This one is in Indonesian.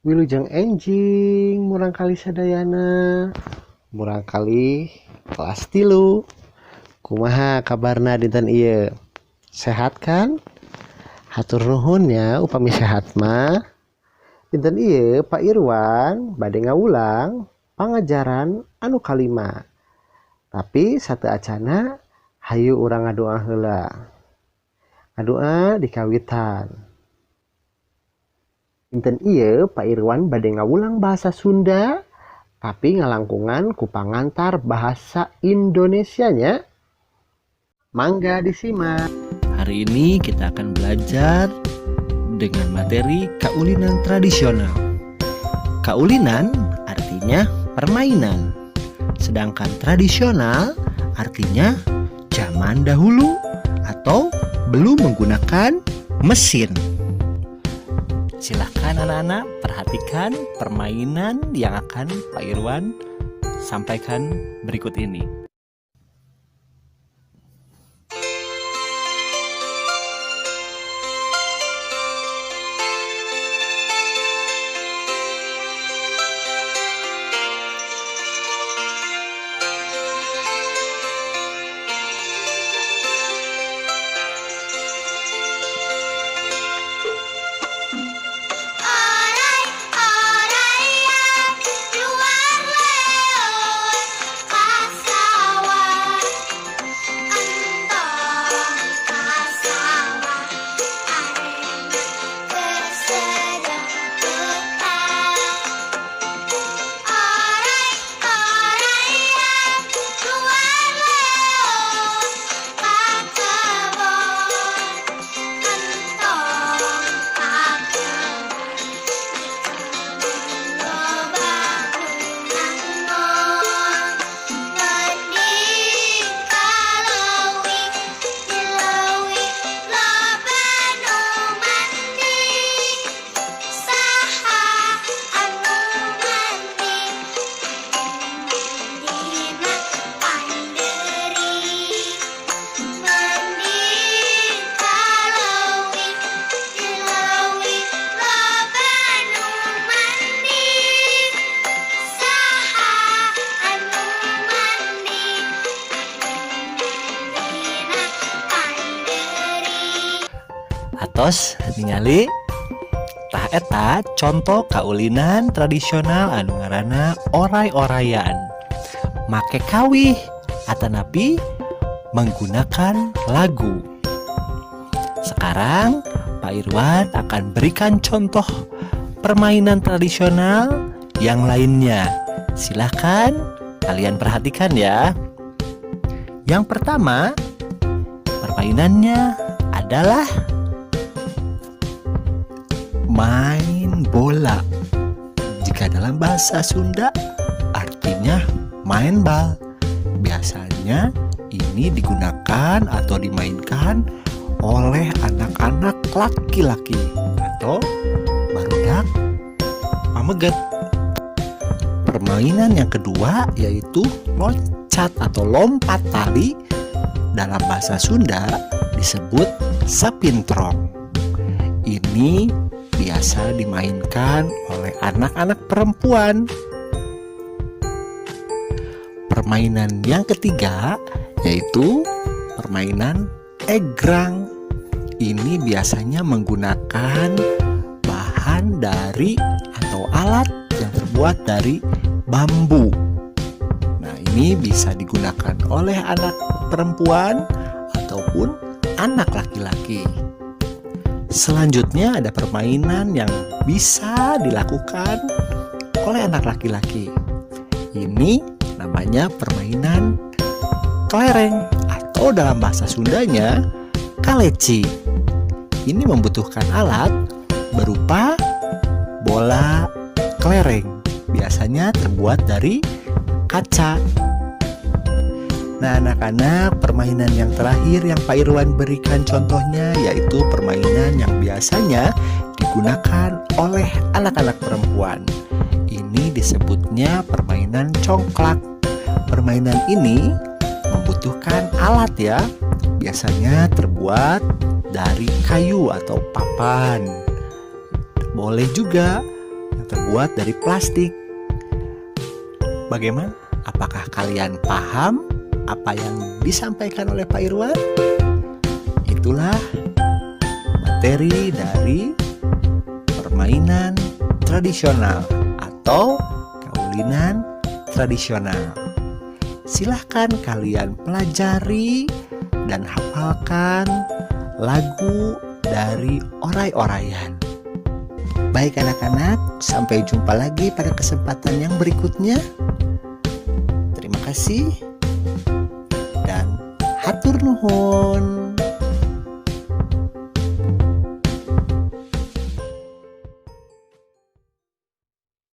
Wilujeng enjing murangkali sadayana. Murangkali kelas 3. Kumaha kabarna dinten ieu? Sehat kan? Hatur nuhun ya upami sehat mah. Dinten ieu Pak Irwan bade ngawulang pangajaran anu kalima. Tapi satu acana hayu urang ngadoa heula. Ngadoa di kawitan. Dinten ieu Pak Irwan bade ngawulang bahasa Sunda tapi ngalangkungan ku pangantar bahasa Indonesianya. Mangga disimak. Hari ini kita akan belajar dengan materi kaulinan tradisional. Kaulinan artinya permainan, sedangkan tradisional artinya zaman dahulu atau belum menggunakan mesin. Silahkan anak-anak perhatikan permainan yang akan Pak Irwan sampaikan berikut ini. Atos ningali tah eta contoh kaulinan tradisional anu ngaranna oray-orayan. Make kawih atanapi menggunakan lagu. Sekarang Pak Irwan akan berikan contoh permainan tradisional yang lainnya. Silahkan kalian perhatikan ya. Yang pertama, permainannya adalah main bola. Jika dalam bahasa Sunda artinya main bal. Biasanya ini digunakan atau dimainkan oleh anak-anak laki-laki atau barudak pameget. Permainan yang kedua yaitu loncat atau lompat tali. Dalam bahasa Sunda disebut sapintrong. Ini biasa dimainkan oleh anak-anak perempuan. Permainan yang ketiga yaitu permainan egrang. Ini biasanya menggunakan bahan dari atau alat yang terbuat dari bambu. Nah, ini bisa digunakan oleh anak perempuan ataupun anak laki-laki. Selanjutnya ada permainan yang bisa dilakukan oleh anak laki-laki. Ini namanya permainan kelereng atau dalam bahasa Sundanya kaleci. Ini membutuhkan alat berupa bola kelereng. Biasanya terbuat dari kaca. Nah, anak-anak, permainan yang terakhir yang Pak Irwan berikan contohnya yaitu permainan yang biasanya digunakan oleh anak-anak perempuan. Ini disebutnya permainan congklak. Permainan ini membutuhkan alat ya. Biasanya terbuat dari kayu atau papan. Boleh juga terbuat dari plastik. Bagaimana? Apakah kalian paham apa yang disampaikan oleh Pak Irwan? Itulah materi dari permainan tradisional atau kaulinan tradisional. Silahkan kalian pelajari dan hafalkan lagu dari orai-oraian. Baik anak-anak, sampai jumpa lagi pada kesempatan yang berikutnya. Terima kasih dan hatur nuhun.